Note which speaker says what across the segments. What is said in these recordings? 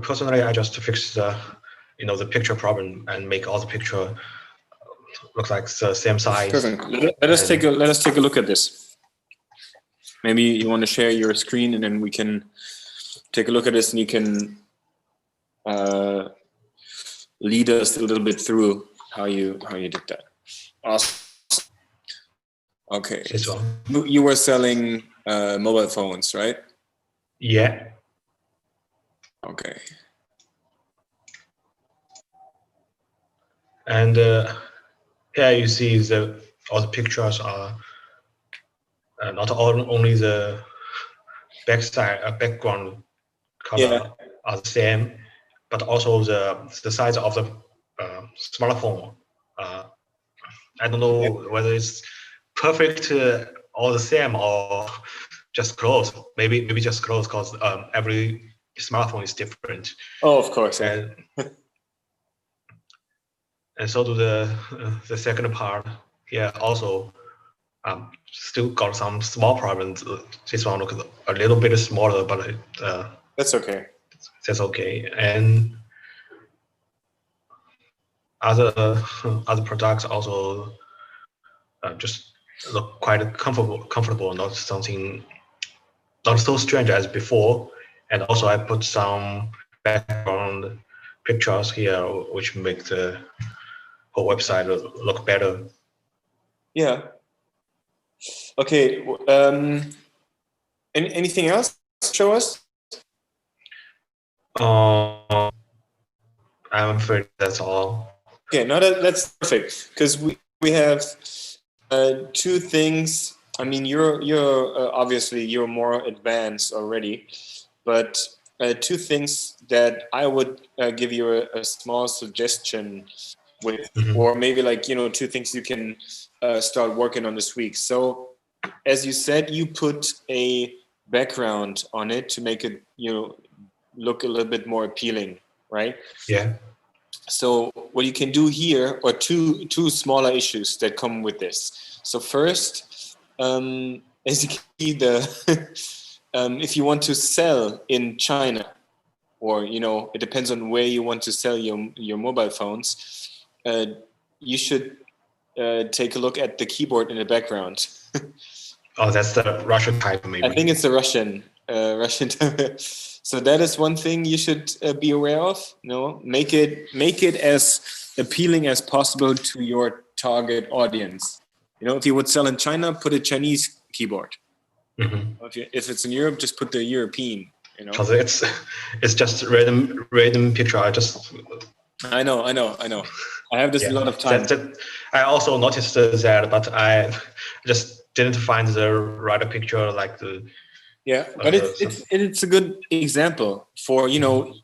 Speaker 1: Personally, I just fix the picture problem and make all the picture look like the same size.
Speaker 2: Perfect. Let us take a look at this. Maybe you want to share your screen, and then we can take a look at this, and you can lead us a little bit through how you did that. Awesome. Okay.
Speaker 1: This one.
Speaker 2: You were selling mobile phones, right?
Speaker 1: Yeah.
Speaker 2: Okay.
Speaker 1: And here you see all the pictures are not only the background color are the same, but also the size of the smartphone. I don't know whether it's perfect all the same or just close. Maybe just close because every smartphone is different.
Speaker 2: Oh, of course. Yeah.
Speaker 1: And so to the second part here also still got some small problems. This one looks a little bit smaller, but
Speaker 2: that's okay.
Speaker 1: That's okay. And other products also just look quite comfortable, not so strange as before. And also I put some background pictures here, which make the whole website look better.
Speaker 2: Yeah. Okay. Anything else to show us?
Speaker 1: I'm afraid that's all.
Speaker 2: Okay, no, that's perfect, because we have two things. I mean, you're obviously you're more advanced already, but two things that I would give you a small suggestion with, or maybe like two things you can start working on this week. So, as you said, you put a background on it to make it look a little bit more appealing, right?
Speaker 1: Yeah.
Speaker 2: So what you can do here are two smaller issues that come with this. So first, as you can see, if you want to sell in China, or it depends on where you want to sell your mobile phones, you should take a look at the keyboard in the background.
Speaker 1: Oh, that's the Russian type, maybe.
Speaker 2: I think it's the Russian type. So that is one thing you should be aware of. Make it as appealing as possible to your target audience. If you would sell in China, put a Chinese keyboard.
Speaker 1: Mm-hmm.
Speaker 2: If it's in Europe, just put the European.
Speaker 1: Because it's just random picture.
Speaker 2: I know. I have this a lot of time.
Speaker 1: I also noticed that, but I just didn't find the right picture like the.
Speaker 2: Yeah, but it's a good example for you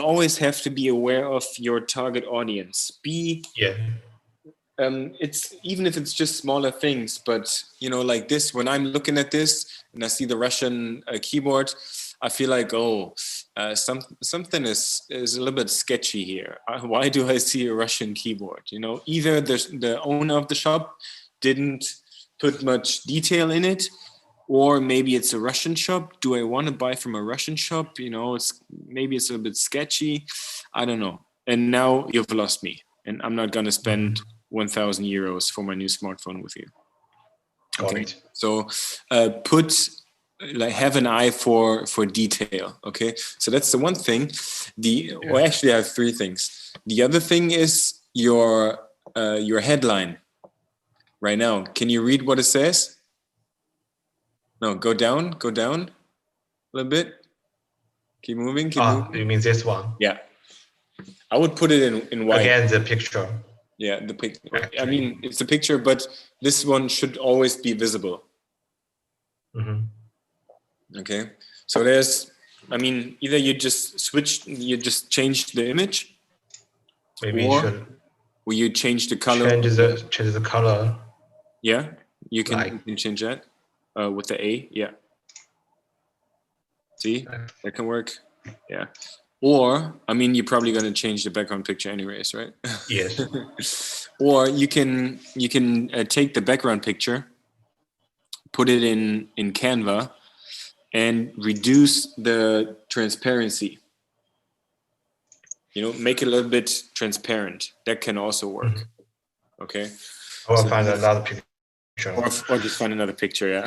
Speaker 2: always have to be aware of your target audience. It's even if it's just smaller things, but like this, when I'm looking at this and I see the Russian keyboard, I feel like something is a little bit sketchy here. Why do I see a Russian keyboard? Either the owner of the shop didn't put much detail in it, or maybe it's a Russian shop. Do I want to buy from a Russian shop? Maybe it's a little bit sketchy. I don't know. And now you've lost me, and I'm not going to spend 1,000 euros for my new smartphone with you. Okay. So have an eye for detail. Okay. So that's the one thing. Well, actually I have three things. The other thing is your headline right now. Can you read what it says? No, go down a little bit. Keep moving.
Speaker 1: You mean this one?
Speaker 2: Yeah. I would put it in white.
Speaker 1: Again, the picture.
Speaker 2: Yeah, the picture. I mean, it's a picture, but this one should always be visible. Okay. So either you just change the image.
Speaker 1: Maybe
Speaker 2: or you change the color.
Speaker 1: Change the color.
Speaker 2: Yeah, you can change that. With the A, yeah. See, that can work. Yeah. Or, you're probably going to change the background picture anyways, right?
Speaker 1: Yes.
Speaker 2: Or you can take the background picture, put it in Canva, and reduce the transparency. make it a little bit transparent. That can also work. Okay.
Speaker 1: I will find another picture.
Speaker 2: Or just find another picture, yeah.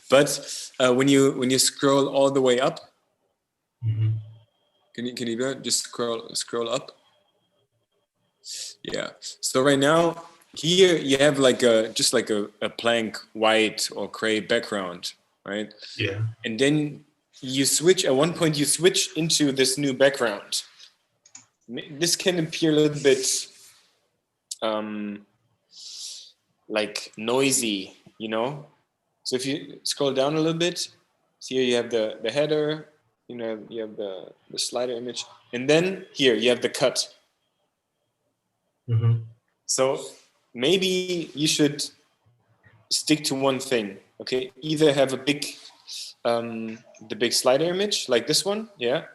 Speaker 2: But when you scroll all the way up, can you do it? Just scroll up. Yeah. So right now here you have just like a blank white or gray background, right?
Speaker 1: Yeah.
Speaker 2: And then you switch at one point. You switch into this new background. This can appear a little bit like noisy, So if you scroll down a little bit, see here you have the header, you have the slider image, and then here you have the cut. So maybe you should stick to one thing, okay? Either have a big, the big slider image like this one, yeah,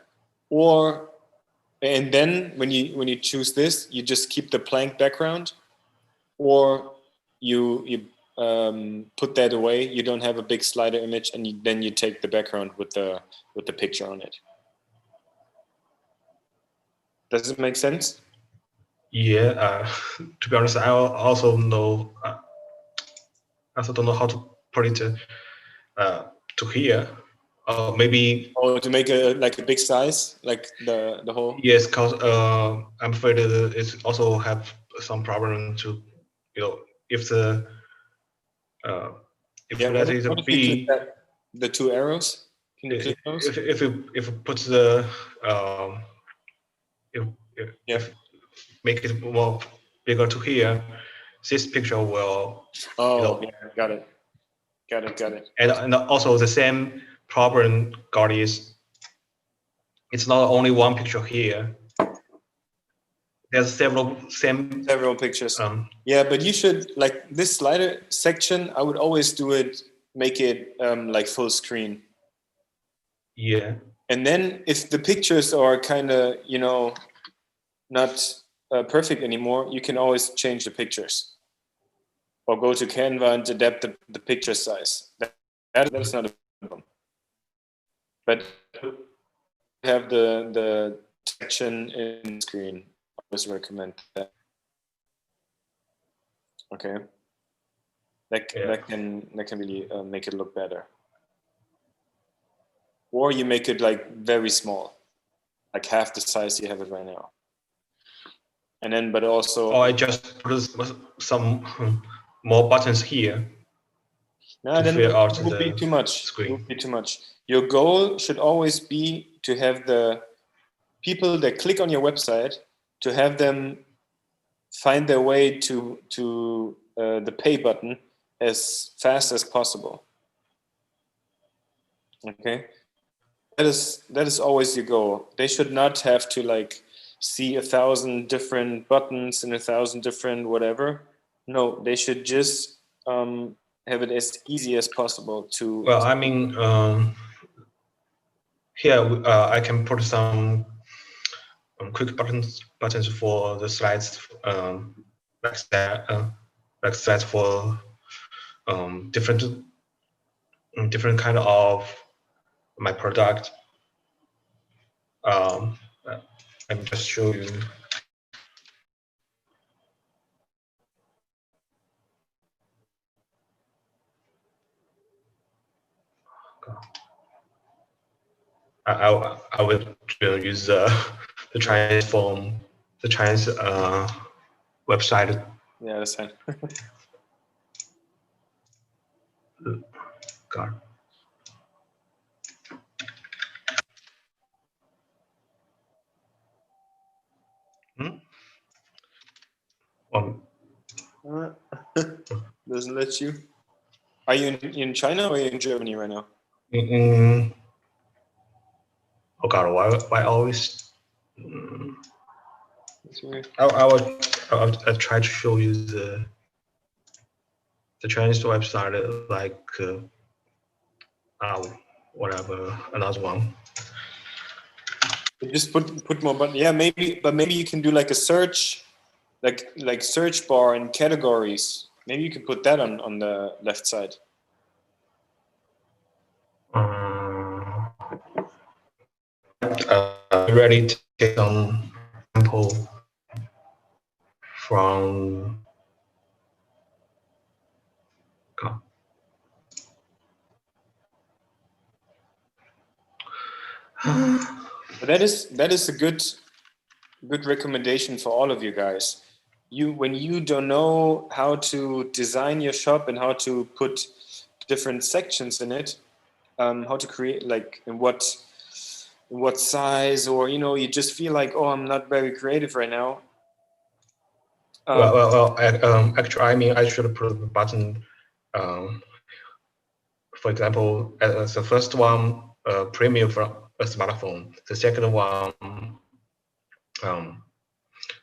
Speaker 2: and then when you choose this, you just keep the blank background, or you put that away. You don't have a big slider image, and then you take the background with the picture on it. Does it make sense?
Speaker 1: Yeah. To be honest, I also don't know how to put it to here. Maybe.
Speaker 2: Or to make a big size, like the whole.
Speaker 1: Yes, because I'm afraid it also have some problem to, if the let it be
Speaker 2: the two arrows. Can you click those?
Speaker 1: If it puts the if make it more bigger to here, this picture will.
Speaker 2: Yeah, got it.
Speaker 1: And also the same problem got is it's not only one picture here. There's several
Speaker 2: pictures. Yeah, but you should, like this slider section, I would always do it, make it like full screen.
Speaker 1: Yeah.
Speaker 2: And then if the pictures are kind of, not perfect anymore, you can always change the pictures. Or go to Canva and adapt the picture size. That's not a problem. But have the section in screen. I always recommend that. Okay. That can really make it look better. Or you make it like very small, like half the size you have it right now. And then, but also.
Speaker 1: Or I just put some more buttons here.
Speaker 2: No, then it would be too much. It would be too much. Your goal should always be to have the people that click on your website, to have them find their way to the pay button as fast as possible. Okay, that is always your goal. They should not have to see 1,000 different buttons and 1,000 different whatever. No, they should just have it as easy as possible to.
Speaker 1: Well, I mean, here I can put some quick buttons for the slides, like slides for different kind of my product. Let me just show you. I will use the Chinese form, the Chinese website.
Speaker 2: Yeah, that's fine.
Speaker 1: God.
Speaker 2: Doesn't let you. Are you in China or are you in Germany right now?
Speaker 1: Oh God, why always? I'll try to show you the Chinese website, whatever, another one.
Speaker 2: Just put more button. Yeah, maybe you can do like a search, like search bar and categories. Maybe you could put that on the left side.
Speaker 1: already take some sample from.
Speaker 2: But that is a good recommendation for all of you guys. When you don't know how to design your shop and how to put different sections in it, how to create, like in what size, or you just feel like, oh, I'm not very creative right now.
Speaker 1: Actually, I mean, I should put a button. For example, the first one, premium for a smartphone. The second one,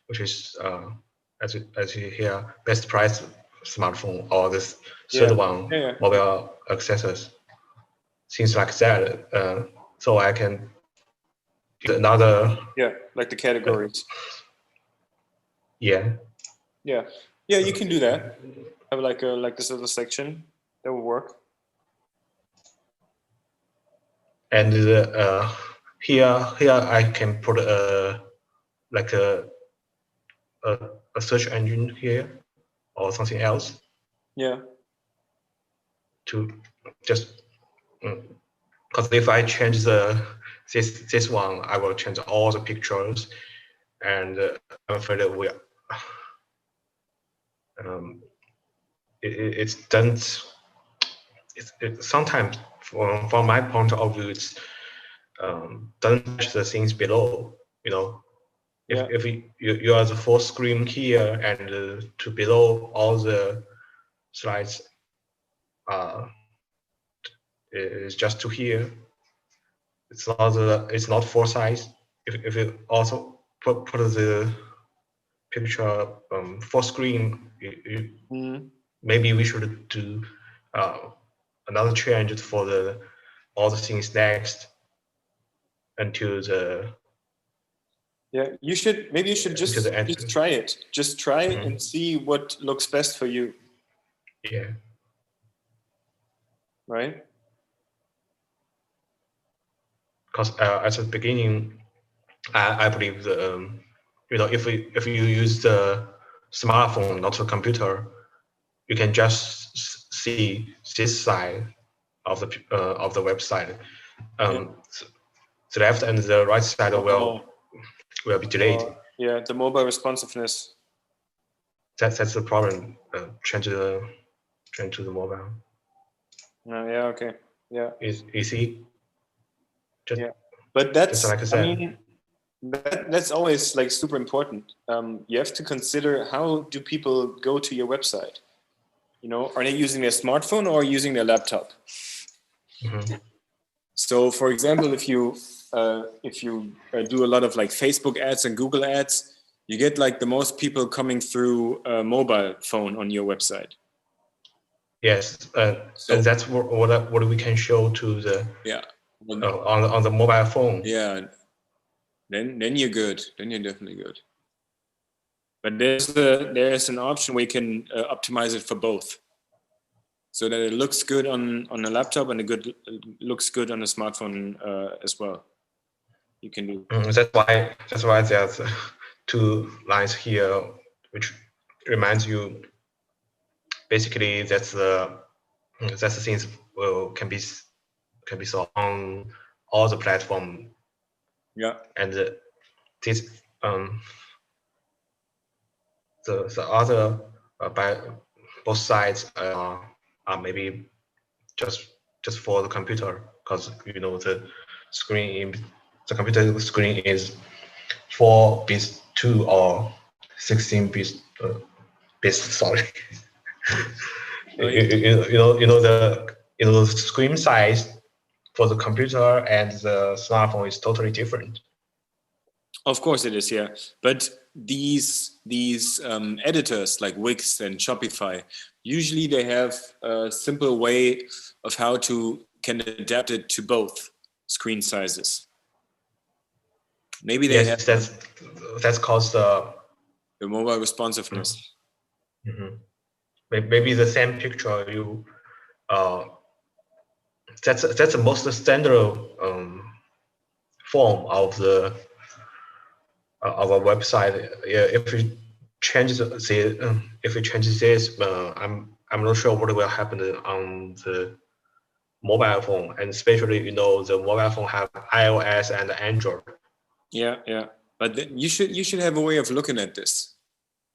Speaker 1: which is as you hear, best price smartphone, or this third one, mobile accessories, things like that. So I can do another.
Speaker 2: Yeah, like the categories.
Speaker 1: Yeah.
Speaker 2: Yeah, you can do that. Have like this little section that will work.
Speaker 1: And here I can put like a search engine here or something else.
Speaker 2: Yeah.
Speaker 1: To just because if I change this one, I will change all the pictures, and I'm afraid that it doesn't. It sometimes from my point of view, it's doesn't match the things below. If you are the full screen here, and to below all the slides is just to here. It's not full size. If you also put the picture full screen, maybe we should do another change for all the things next until the.
Speaker 2: Yeah, maybe you should just try it. Just try and see what looks best for you.
Speaker 1: Yeah.
Speaker 2: Right.
Speaker 1: Because at the beginning, I believe if you use the smartphone, not the computer, you can just see this side of the website. The left and the right side will be delayed.
Speaker 2: Yeah, the mobile responsiveness.
Speaker 1: That's the problem. Change to the mobile.
Speaker 2: Yeah. Okay. Yeah.
Speaker 1: You see.
Speaker 2: But that's,
Speaker 1: like I said.
Speaker 2: I mean, that's always like super important. You have to consider, how do people go to your website? Are they using their smartphone or using their laptop? So, for example, if you do a lot of like Facebook ads and Google ads, you get like the most people coming through a mobile phone on your website.
Speaker 1: Yes, so that's what we can show to the on the mobile phone.
Speaker 2: Yeah, then you're good. Then you're definitely good. But there's an option where you can optimize it for both, so that it looks good on a laptop and looks good on a smartphone as well. You can do.
Speaker 1: That's why there's 2 lines here, which reminds you. Basically, that's the things can be sold on all the platform.
Speaker 2: Yeah.
Speaker 1: And this the other by both sides are maybe just for the computer, because the screen the computer screen is 4 bits 2 or 16 bits sorry. The screen size for the computer and the smartphone is totally different.
Speaker 2: Of course it is, yeah. But these editors like Wix and Shopify, usually they have a simple way of how can adapt it to both screen sizes. Maybe they have
Speaker 1: that's called the
Speaker 2: mobile responsiveness.
Speaker 1: Maybe the same picture that's the most standard form of the our website. Yeah, if we change this, I'm not sure what will happen on the mobile phone, and especially the mobile phone have iOS and Android.
Speaker 2: Yeah, yeah. But you should have a way of looking at this.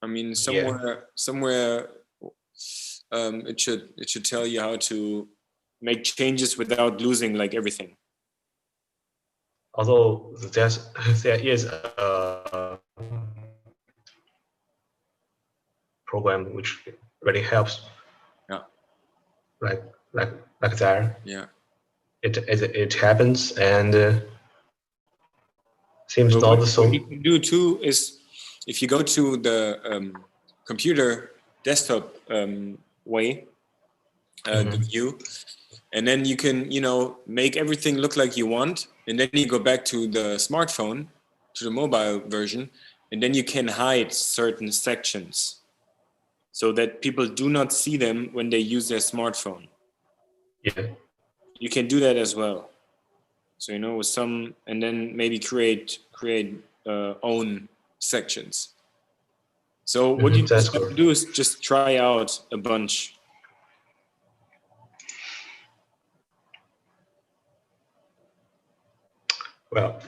Speaker 2: I mean, somewhere, it should tell you how to make changes without losing like everything.
Speaker 1: Although there is a program which really helps.
Speaker 2: Yeah.
Speaker 1: Like that.
Speaker 2: Yeah.
Speaker 1: It happens, and seems
Speaker 2: But
Speaker 1: not
Speaker 2: what you
Speaker 1: so.
Speaker 2: can do too is, if you go to the computer desktop way, the view, and then you can make everything look like you want, and then you go back to the smartphone, to the mobile version, and then you can hide certain sections so that people do not see them when they use their smartphone.
Speaker 1: Yeah.
Speaker 2: You can do that as well. So with some, and then maybe create own sections. So what you just have to do is just try out a bunch.
Speaker 1: Well,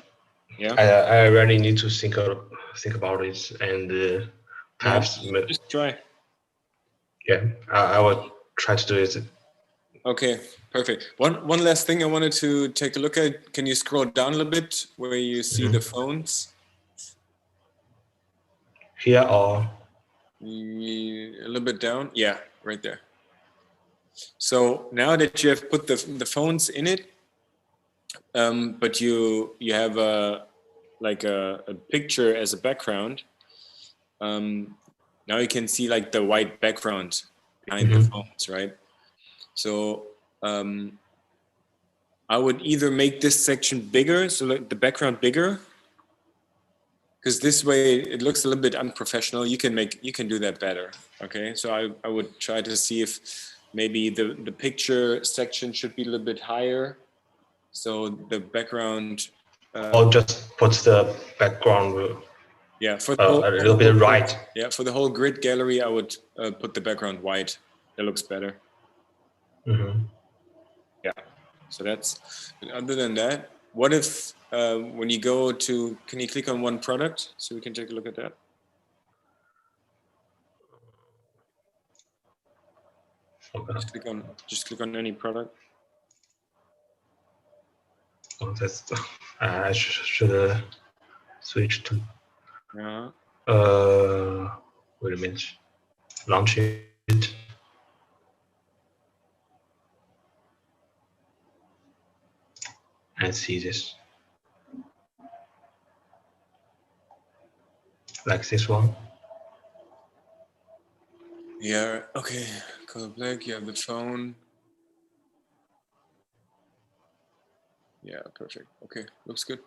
Speaker 2: Yeah.
Speaker 1: I really need to think about it, and perhaps
Speaker 2: just try.
Speaker 1: Yeah, I will try to do it.
Speaker 2: Okay, perfect. One last thing I wanted to take a look at. Can you scroll down a little bit where you see the phones?
Speaker 1: Here or
Speaker 2: a little bit down? Yeah, right there. So now that you have put the phones in it, but you have a picture as a background. Now you can see like the white background behind the phones, right? So I would either make this section bigger, so like the background bigger, because this way it looks a little bit unprofessional. You can do that better. Okay, so I would try to see if maybe the picture section should be a little bit higher, so the background.
Speaker 1: Or just put the background.
Speaker 2: Yeah, for
Speaker 1: a little bit right.
Speaker 2: Yeah, for the whole grid gallery, I would put the background white. That looks better. Yeah. So that's. Other than that, what if when you go to? Can you click on one product so we can take a look at that? Okay. Just click on any product.
Speaker 1: Oh, that's. I should switch to.
Speaker 2: Yeah.
Speaker 1: Wait a minute. Launch it. And see this. Like this one.
Speaker 2: Yeah. Okay. Color black. You have the phone. Yeah. Perfect. Okay. Looks good.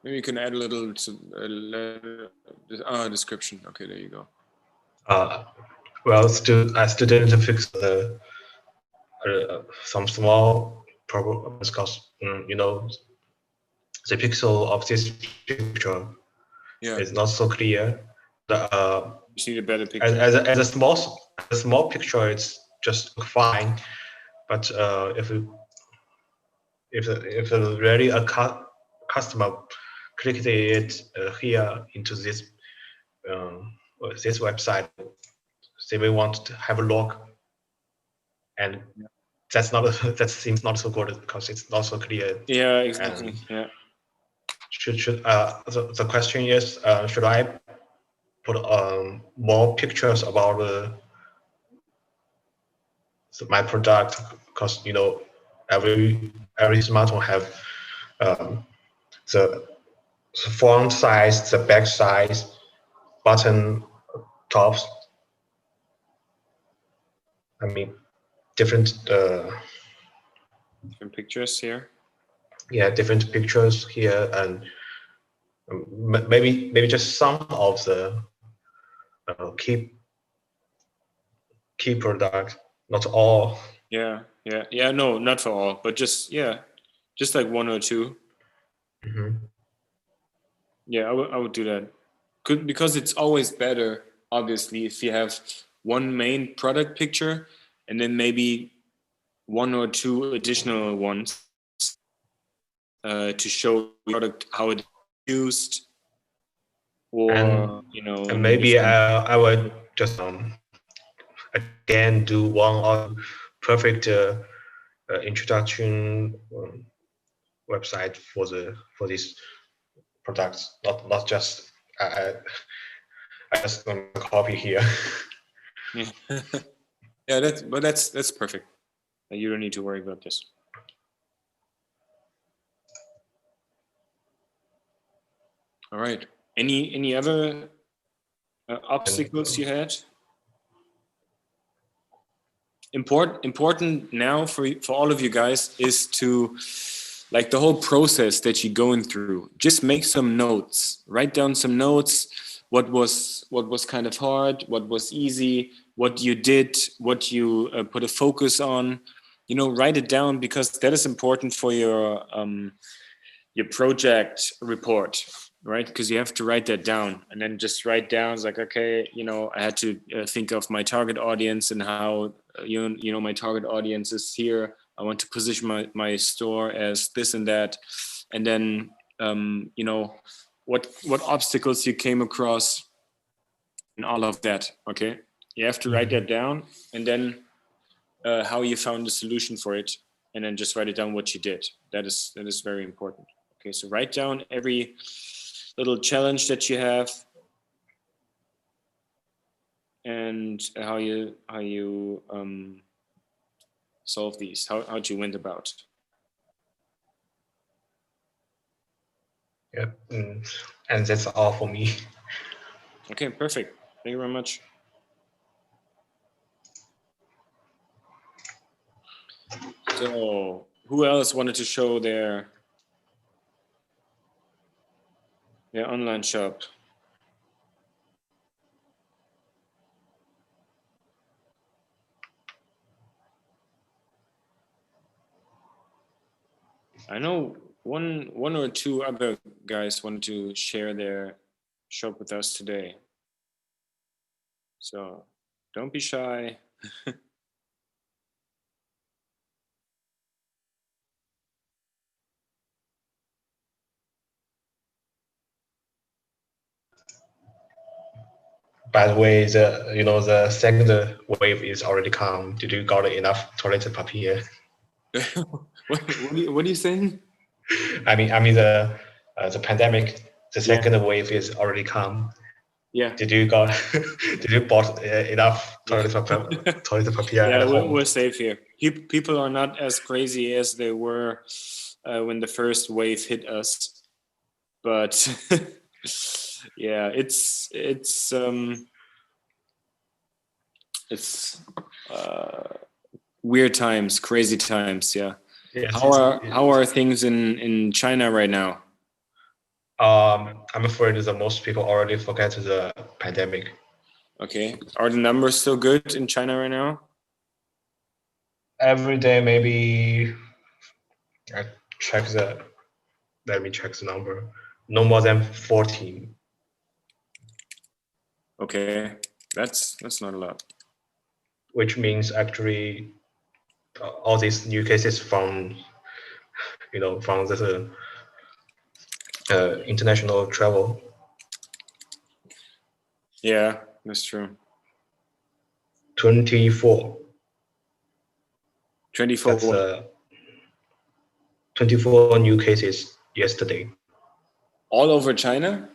Speaker 2: Maybe you can add a little description. Okay. There you go.
Speaker 1: Well, I still didn't fix some small problems because the pixel of this picture is not so clear.
Speaker 2: You see the better picture.
Speaker 1: As a small picture, it's just fine. But if really a customer clicked it here into this website, they may want to have a look, and that seems not so good because it's not so clear.
Speaker 2: Yeah, exactly. Yeah.
Speaker 1: The question is, should I put more pictures about my product? Because every smartphone have the font size, the back size, button tops. I mean, different
Speaker 2: pictures here.
Speaker 1: Yeah, different pictures here, and maybe just some of the key products, not all.
Speaker 2: Yeah. No, not for all, but just like one or two.
Speaker 1: Mm-hmm.
Speaker 2: Yeah, I would do that. because it's always better, obviously, if you have one main product picture and then maybe one or two additional ones to show the product how it's used, or
Speaker 1: and maybe I would just again do one or perfect introduction website for these products, not just I just gonna copy here.
Speaker 2: Yeah, yeah, that's perfect. You don't need to worry about this. All right. Any other obstacles you had? Important now for all of you guys is to, like, the whole process that you're going through. Just make some notes. Write down some notes. What was kind of hard? What was easy? What you did? What you put a focus on? Write it down, because that is important for your project report, right? Because you have to write that down, and then just write down, it's like, okay, I had to think of my target audience and how my target audience is here. I want to position my store as this and that, and then what obstacles you came across and all of that. Okay, you have to write that down, and then how you found the solution for it, and then just write it down what you did. That is very important. Okay, so write down every little challenge that you have, and how you solve these, how you went about.
Speaker 1: Yep, and that's all for me.
Speaker 2: Okay, perfect. Thank you very much. So, who else wanted to show their online shop? I know one or two other guys wanted to share their shop with us today. So don't be shy.
Speaker 1: By the way, the second wave is already come. Did you got enough toilet paper?
Speaker 2: What are you saying?
Speaker 1: I mean the pandemic, the second wave is already come.
Speaker 2: Yeah.
Speaker 1: Did you bought enough toilet paper
Speaker 2: Yeah,
Speaker 1: at home?
Speaker 2: We're safe here. People are not as crazy as they were when the first wave hit us, but yeah, it's weird times, crazy times. Yeah.
Speaker 1: Yes,
Speaker 2: how are things in China right now?
Speaker 1: I'm afraid that most people already forget the pandemic.
Speaker 2: Okay. Are the numbers still good in China right now?
Speaker 1: Every day, maybe let me check the number. No more than 14.
Speaker 2: Okay, that's not a lot.
Speaker 1: Which means actually all these new cases from this international travel.
Speaker 2: Yeah, that's true.
Speaker 1: 24.
Speaker 2: 24.
Speaker 1: That's 24 new cases yesterday.
Speaker 2: All over China?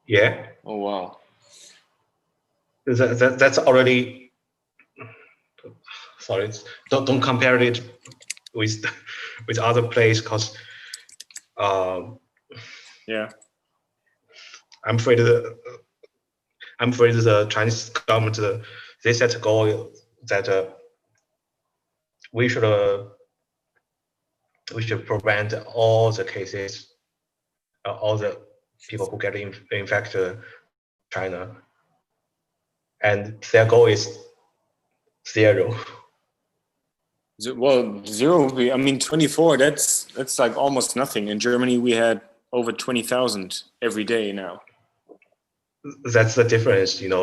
Speaker 1: Yeah.
Speaker 2: Oh wow.
Speaker 1: That's already. Sorry, don't compare it with other place, because
Speaker 2: yeah,
Speaker 1: I'm afraid the Chinese government they set a goal that we should prevent all the cases, all the people who get infected China, and their goal is 0.
Speaker 2: Well, 0 would be, I mean, 24, that's like almost nothing. In Germany, we had over 20,000 every day now.
Speaker 1: that's the difference,
Speaker 3: And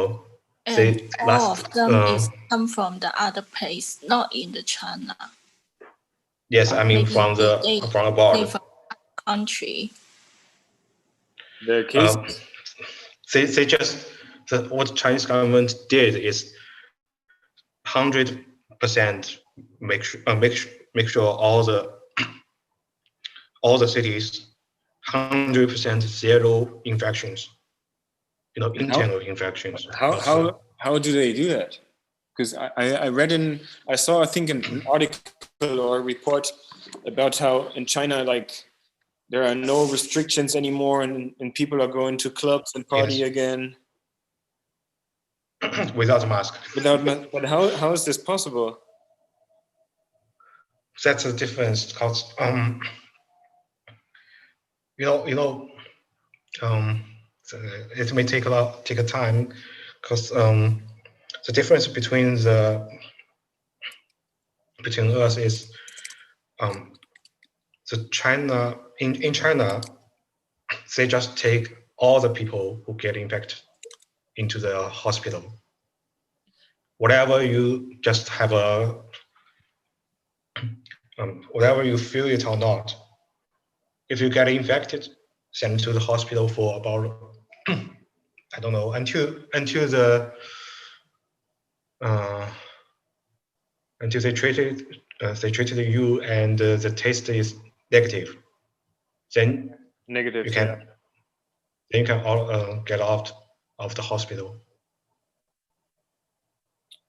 Speaker 1: Say
Speaker 3: all
Speaker 1: last,
Speaker 3: of them is come from the other place, not in the China.
Speaker 1: yes, I mean
Speaker 3: Maybe
Speaker 1: from
Speaker 3: they
Speaker 1: abroad.
Speaker 3: from country.
Speaker 2: The case.
Speaker 1: They just what the Chinese government did is 100% make sure all the cities 100% zero infections, internal infections.
Speaker 2: How do they do that? Because I saw I think an article or a report about how in China like there are no restrictions anymore and people are going to clubs and party again
Speaker 1: without a mask.
Speaker 2: But how is this possible?
Speaker 1: That's the difference because it may take a time because the difference between us is the China in China they just take all the people who get infected into the hospital. Whatever you just have whatever you feel it or not, if you get infected, send to the hospital for about I don't know until they treated you and the test is negative, then
Speaker 2: Negative.
Speaker 1: you can get out of the hospital.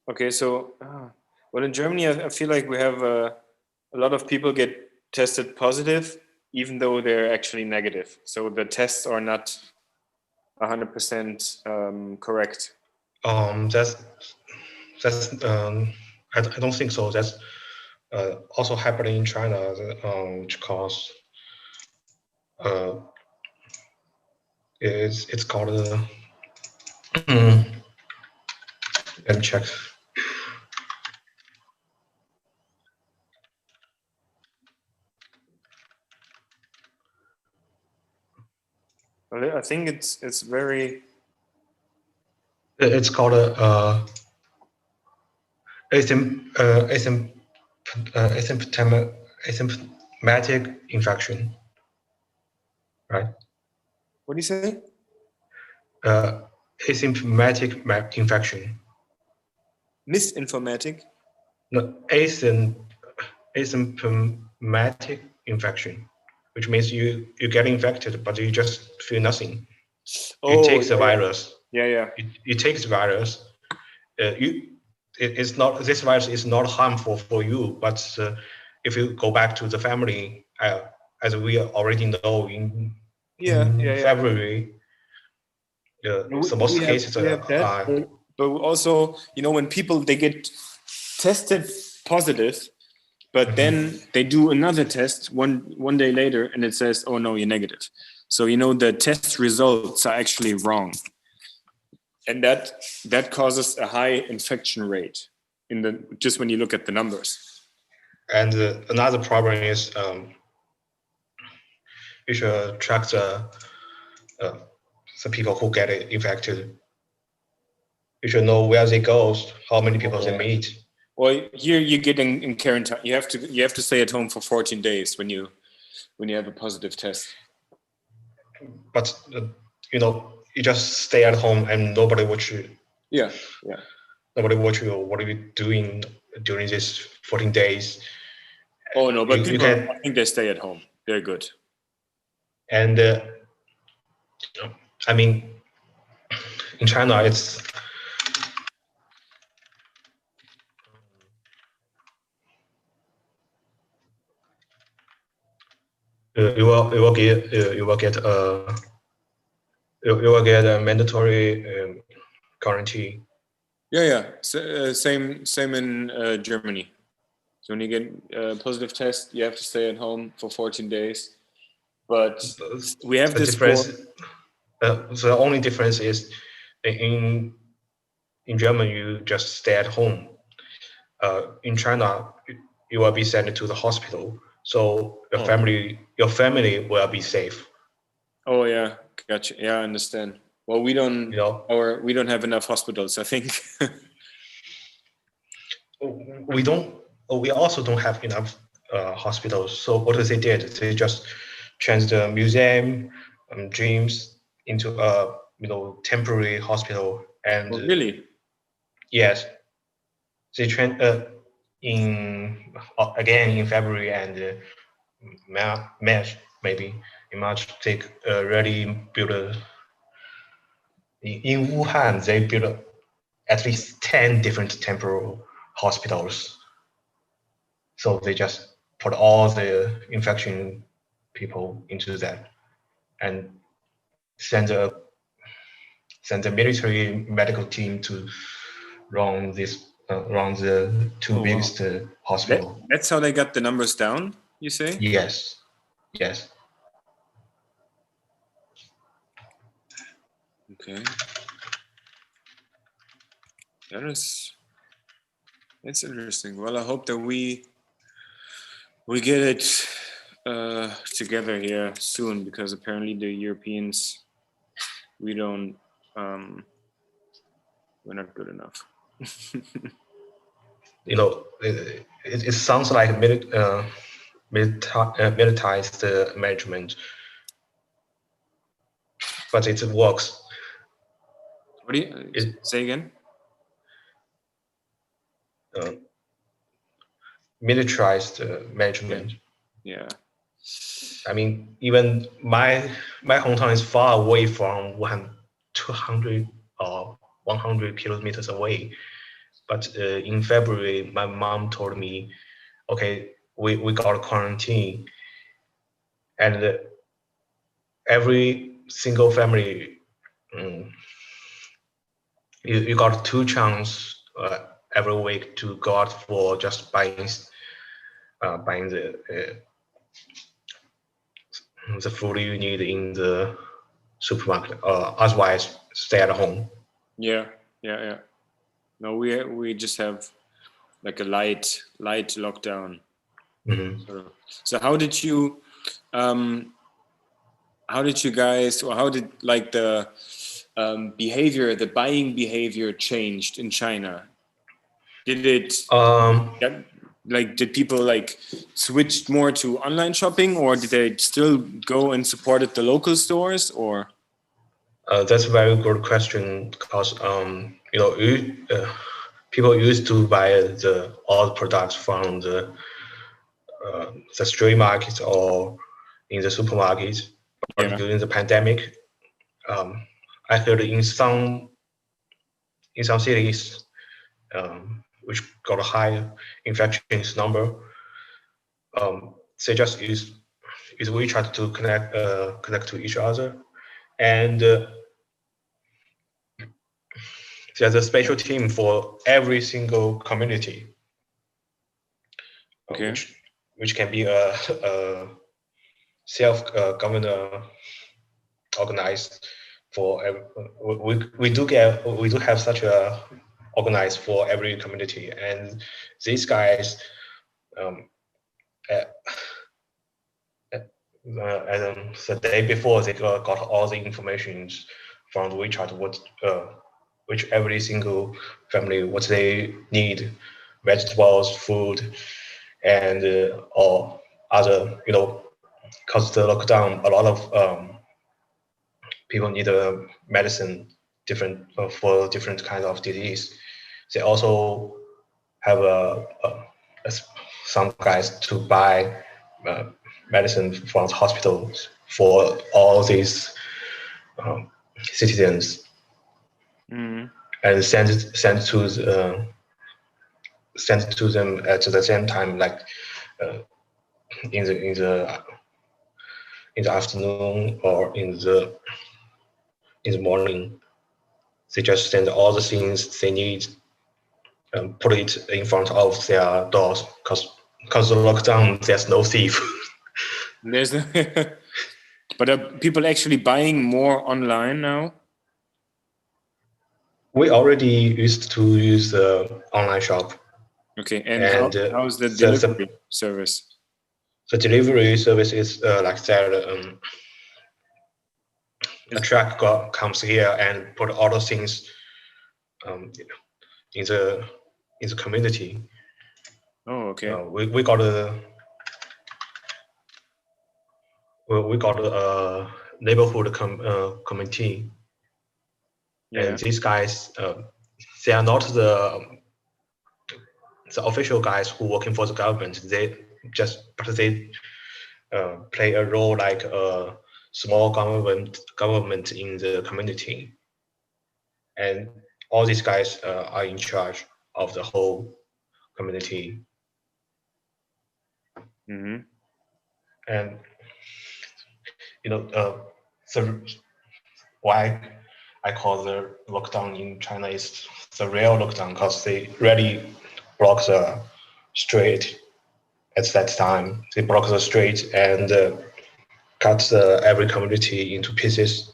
Speaker 2: Okay, so well, in Germany, I feel like we have a lot of people get tested positive, even though they're actually negative. So the tests are not 100% correct.
Speaker 1: That's I don't think so. That's also happening in China because it's called let me check.
Speaker 2: Well, I think it's very.
Speaker 1: It's called asymptomatic infection, right?
Speaker 2: What do you say?
Speaker 1: Asymptomatic infection.
Speaker 2: Misinformatic?
Speaker 1: No, asymptomatic infection, which means you get infected, but you just feel nothing. You take the virus.
Speaker 2: Yeah.
Speaker 1: You take the virus. It's not, this virus is not harmful for you, but if you go back to the family, as we already know in February, the most cases are.
Speaker 2: But also, when people they get tested positive, but then they do another test one day later, and it says, "Oh no, you're negative." So the test results are actually wrong, and that causes a high infection rate just when you look at the numbers.
Speaker 1: And another problem is you should track the people who get infected. You should know where they go, how many people they meet.
Speaker 2: Well, here you get in quarantine. You have to stay at home for 14 days when you have a positive test.
Speaker 1: But you just stay at home and nobody watch you.
Speaker 2: Yeah.
Speaker 1: Nobody watch you. What are you doing during these 14 days?
Speaker 2: Oh no, but people, I think they stay at home. They're good.
Speaker 1: And I mean, in China, it's you will get a mandatory quarantine.
Speaker 2: Yeah. So, same in Germany. So when you get a positive test, you have to stay at home for 14 days. But we have this
Speaker 1: difference. The only difference is in Germany, you just stay at home. In China, you will be sent to the hospital, so your family will be safe.
Speaker 2: Oh yeah, gotcha. Yeah, I understand. Well, we don't,
Speaker 1: You know,
Speaker 2: we don't have enough hospitals, I think.
Speaker 1: we don't. We also don't have enough hospitals. So what they did, they just changed the museum, dreams into a temporary hospital. And
Speaker 2: Oh, really?
Speaker 1: yes, they train in again in February and March, maybe in March they already built in Wuhan they built at least 10 different temporary hospitals. So they just put all the infection people into that and send a military medical team to run the two
Speaker 2: Oh, wow.
Speaker 1: biggest hospital.
Speaker 2: That's how they got the numbers down, you say?
Speaker 1: Yes, yes.
Speaker 2: Okay. That's interesting. Well, I hope that we get it together here soon, because apparently the Europeans, we don't, we're not good enough.
Speaker 1: It sounds like militarized management, but it works.
Speaker 2: What do you say again?
Speaker 1: Militarized management.
Speaker 2: Yeah.
Speaker 1: I mean, even my hometown is far away from Wuhan, 200 or 100 kilometers away. But in February, my mom told me, okay, we got a quarantine, and every single family, you got 2 chance every week to go out for just buying the food you need in the supermarket, otherwise stay at home.
Speaker 2: Yeah. No, we just have like a light lockdown.
Speaker 1: Mm-hmm.
Speaker 2: So how did you guys, or how did like the behavior, the buying behavior changed in China? Did it did people like switch more to online shopping, or did they still go and supported the local stores, or?
Speaker 1: That's a very good question, because people used to buy all the products from the street markets or in the supermarkets. But
Speaker 2: Yeah.
Speaker 1: during the pandemic, I heard in some cities which got a high infection number, they just use WeChat to connect to each other, and there's a special team for every single community,
Speaker 2: Okay.
Speaker 1: which can be a self-governed organized for we do have such a organized for every community, and these guys the day before they got all the information from WeChat which every single family what they need, vegetables, food, and or other because the lockdown, a lot of people need medicine different for different kinds of disease. They also have some guys to buy medicine from hospitals for all these citizens, and send to them at the same time, like in the afternoon or in the morning. They just send all the things they need and put it in front of their doors, because the lockdown, there's no thief.
Speaker 2: There's but are people actually buying more online now?
Speaker 1: We already used to use the online shop.
Speaker 2: Okay, and how's the
Speaker 1: the
Speaker 2: delivery service?
Speaker 1: The delivery service is like that. a truck comes here and put all those things in the community.
Speaker 2: Oh, okay.
Speaker 1: We got a neighborhood committee,
Speaker 2: Yeah.
Speaker 1: and these guys they are not the official guys who working for the government. They play a role like a small government in the community, and all these guys are in charge of the whole community.
Speaker 2: Mm-hmm.
Speaker 1: And so why I call the lockdown in China is the real lockdown, because they really block the street at that time. They block the street and cut every community into pieces.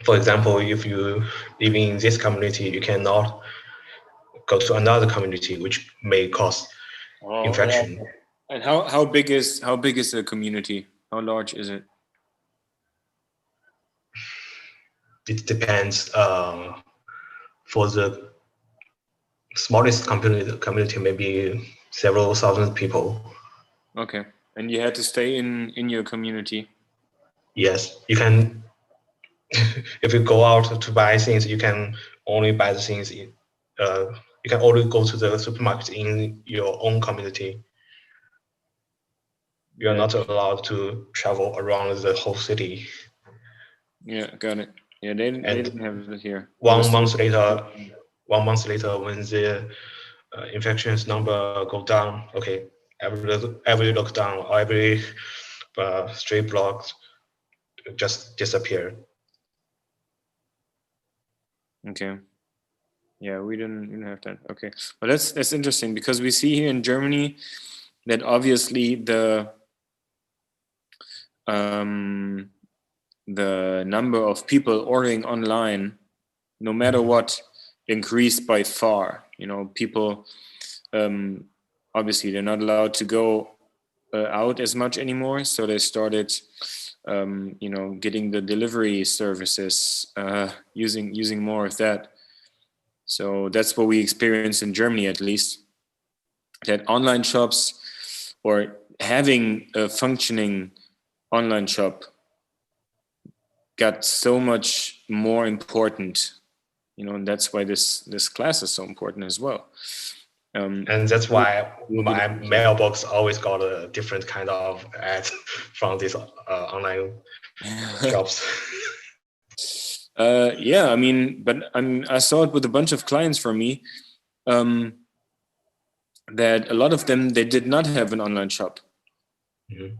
Speaker 1: For example, if you live in this community, you cannot go to another community, which may cause infection.
Speaker 2: And how big is the community? How large is it?
Speaker 1: It depends. For the smallest community, maybe several thousand people.
Speaker 2: Okay, and you had to stay in your community.
Speaker 1: Yes, you can. If you go out to buy things, you can only buy the things you can only go to the supermarket in your own community. You are not allowed to travel around the whole city.
Speaker 2: Yeah, got it. Yeah, they didn't have it here.
Speaker 1: 1 month later, when the infections number go down, okay, every lockdown or every street block just disappear.
Speaker 2: Okay. Yeah, we didn't have that. Okay, but that's interesting, because we see here in Germany that obviously the number of people ordering online, no matter what, increased by far. People obviously they're not allowed to go out as much anymore, so they started getting the delivery services, using more of that. So that's what we experienced in Germany, at least, that online shops, or having a functioning online shop, got so much more important, and that's why this class is so important as well.
Speaker 1: And that's why my mailbox always got a different kind of ad from these online shops.
Speaker 2: Yeah, I mean, but I saw it with a bunch of clients from me, that a lot of them, they did not have an online shop.
Speaker 1: Mm-hmm.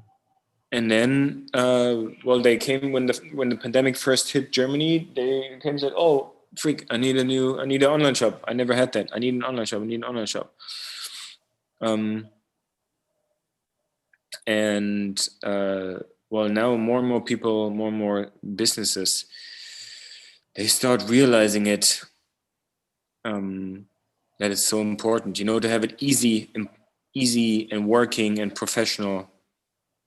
Speaker 2: And then, they came when the pandemic first hit Germany. They came and said, "Oh, freak! I need an online shop. I never had that. I need an online shop. And now more and more people, more and more businesses, they start realizing it, that it's so important, to have it easy and working and professional.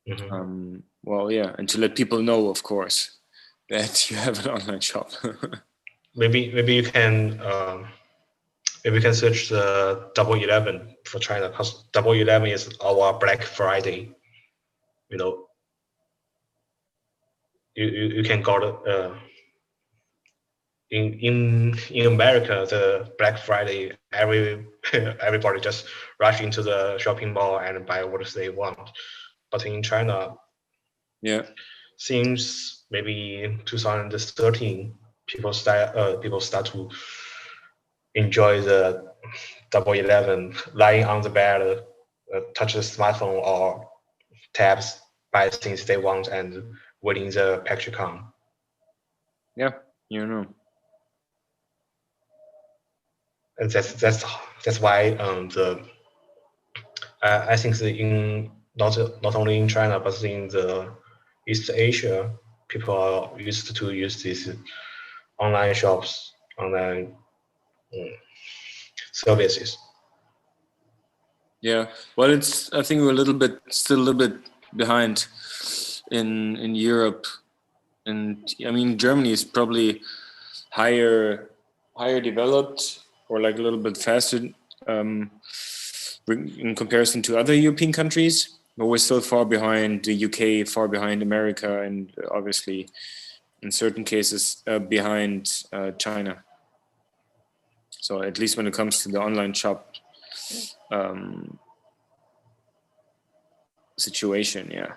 Speaker 1: Mm-hmm.
Speaker 2: And to let people know, of course, that you have an online shop.
Speaker 1: maybe you can search the Double 11 for China, because Double 11 is our Black Friday. You can go to in America, the Black Friday, everybody just rush into the shopping mall and buy what they want. But in China, since maybe 2013, people start to enjoy the Double 11, lying on the bed, touch the smartphone or tabs, buy things they want, and waiting the package to come.
Speaker 2: Yeah,
Speaker 1: And that's why I think in not only in China but in the East Asia, people are used to use these online shops, online services.
Speaker 2: Yeah, well, I think we're still a little bit behind in Europe, and I mean Germany is probably higher developed, or like a little bit faster in comparison to other European countries, but we're still far behind the UK, far behind America, and obviously in certain cases behind China. So at least when it comes to the online shop situation, yeah.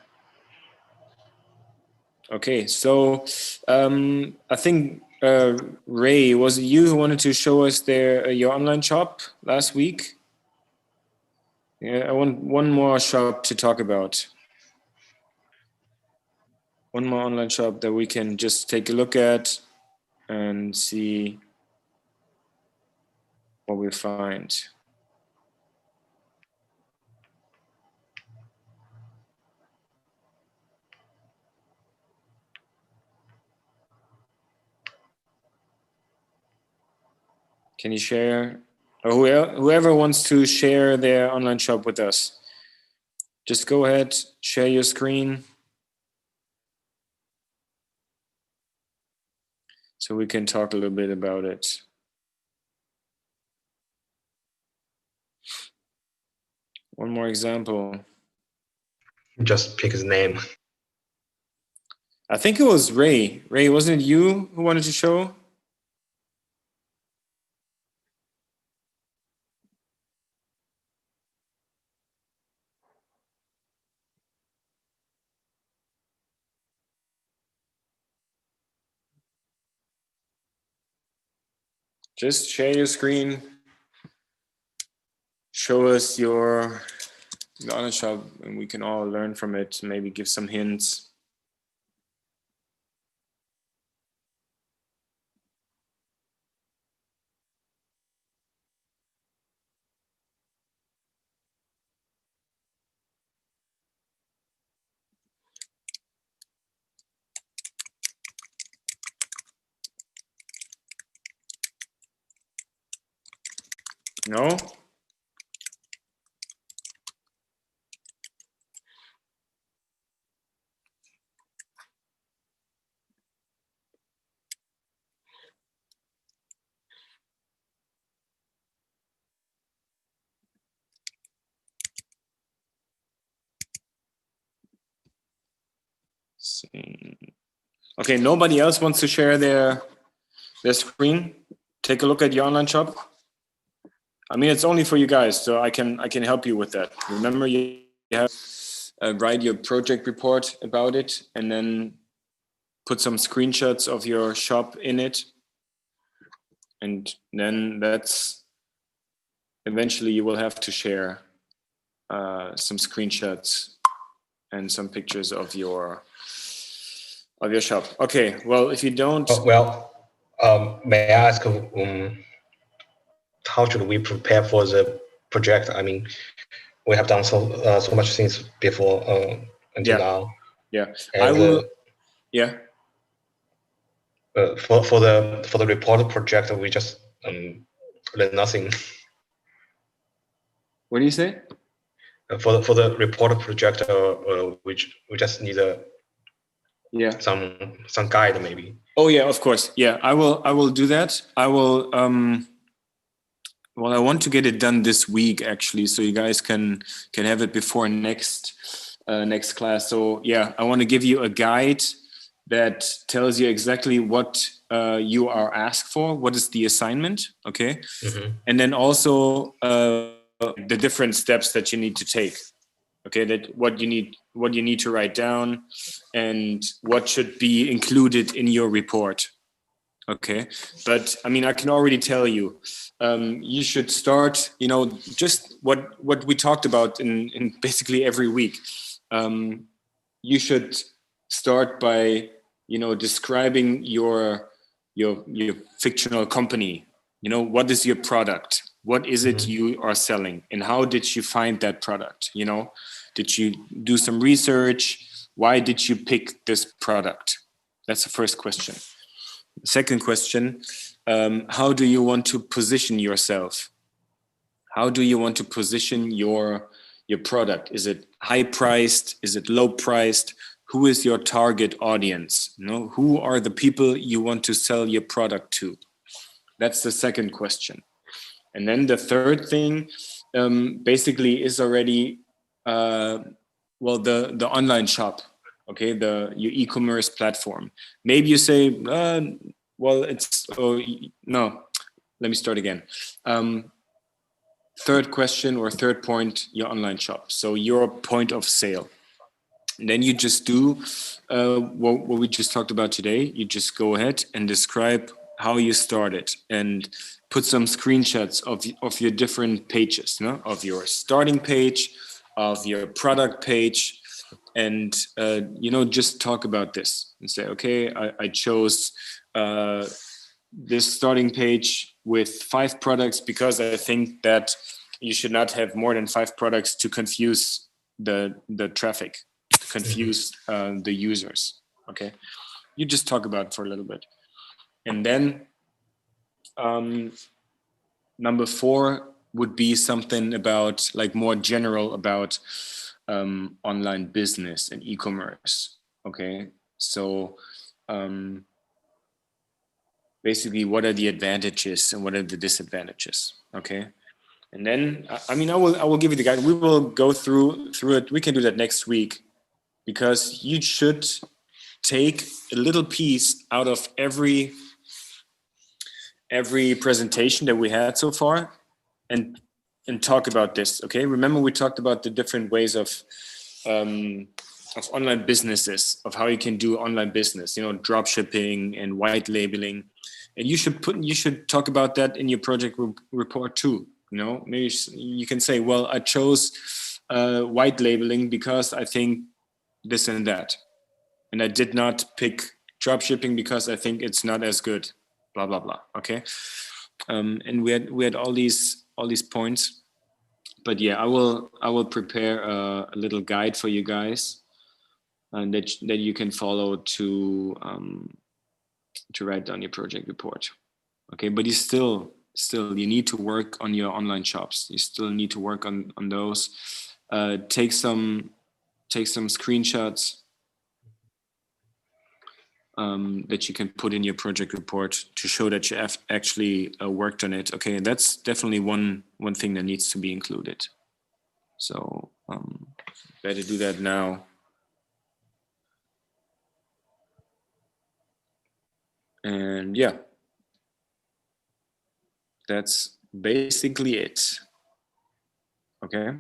Speaker 2: Okay, so I think Ray, was it you who wanted to show us your online shop last week? Yeah, I want one more shop to talk about. One more online shop that we can just take a look at and see what we find. Can you share, or whoever wants to share their online shop with us, just go ahead, share your screen so we can talk a little bit about it. One more example.
Speaker 1: Just pick his name.
Speaker 2: I think it was Ray. Ray, wasn't it you who wanted to show? Just share your screen. Show us your online shop, and we can all learn from it. Maybe give some hints. No? See. Okay, nobody else wants to share their screen. Take a look at your online shop. I mean, it's only for you guys, so I can help you with that. Remember, you have write your project report about it, and then put some screenshots of your shop in it, and then that's eventually you will have to share some screenshots and some pictures of your shop. Okay, well, if you don't...
Speaker 1: May I ask, how should we prepare for the project? I mean, we have done so much things before until now.
Speaker 2: Yeah,
Speaker 1: and,
Speaker 2: I will. Yeah.
Speaker 1: For the report project, we just learn nothing.
Speaker 2: What do you say?
Speaker 1: For the report project, which we just need some guide maybe.
Speaker 2: Oh yeah, of course. Yeah, I will do that. I will. Well, I want to get it done this week actually, so you guys can have it before next class. So yeah, I want to give you a guide that tells you exactly what you are asked for. What is the assignment? Okay, and then also the different steps that you need to take. Okay, that what you need to write down, and what should be included in your report. Okay, but I mean, I can already tell you, you should start, just what we talked about in basically every week. You should start by, describing your fictional company. What is your product? What is it you are selling, and how did you find that product? Did you do some research? Why did you pick this product? That's the first question. The second question, how do you want to position yourself? How do you want to position your product? Is it high priced? Is it low priced? who is your target audience? You know, who are the people you want to sell your product to? That's the second question. And then the third thing basically is already, well, the online shop, okay, your e-commerce platform. Maybe you say, well, it's, no, let me start again. Third question or third point, your online shop. So your point of sale. And then you just do what we just talked about today. You just go ahead and describe how you started and put some screenshots of your different pages, you know, of your starting page, of your product page, and you know, just talk about this and say, okay, I chose this starting page with 5 products because I think that you should not have more than 5 products to confuse the traffic, to confuse the users. Okay, you just talk about it for a little bit, and then number 4 would be something about, like, more general about online business and e-commerce. Okay, so basically, what are the advantages and what are the disadvantages? Okay, and then I mean, I will give you the guide. We will go through it. We can do that next week, because you should take a little piece out of every presentation that we had so far and talk about this. Okay, remember we talked about the different ways of online businesses, of how you can do online business, you know, drop shipping and white labeling. And you should talk about that in your project report too. You know, maybe you can say, well, I chose white labeling because I think this and that, and I did not pick drop shipping because I think it's not as good. Blah blah blah. Okay, and we had all these points, but yeah, I will prepare a little guide for you guys, and that you can follow to write down your project report. Okay, but you still you need to work on your online shops. You still need to work on those. Take some screenshots that you can put in your project report to show that you have actually worked on it. Okay, and that's definitely one thing that needs to be included. So better do that now. And yeah, that's basically it. Okay.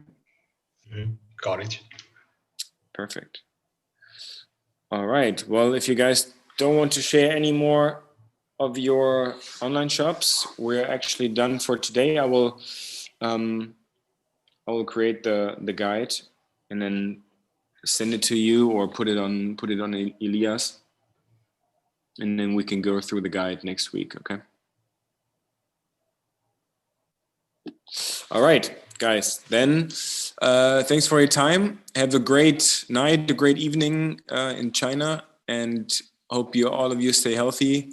Speaker 1: Got it.
Speaker 2: Perfect. All right. Well, if you guys don't want to share any more of your online shops, we're actually done for today. I will create the guide and then send it to you, or put it on Elias, and then we can go through the guide next week. Okay. All right, guys. Then thanks for your time. Have a great night, a great evening in China, and hope all of you stay healthy.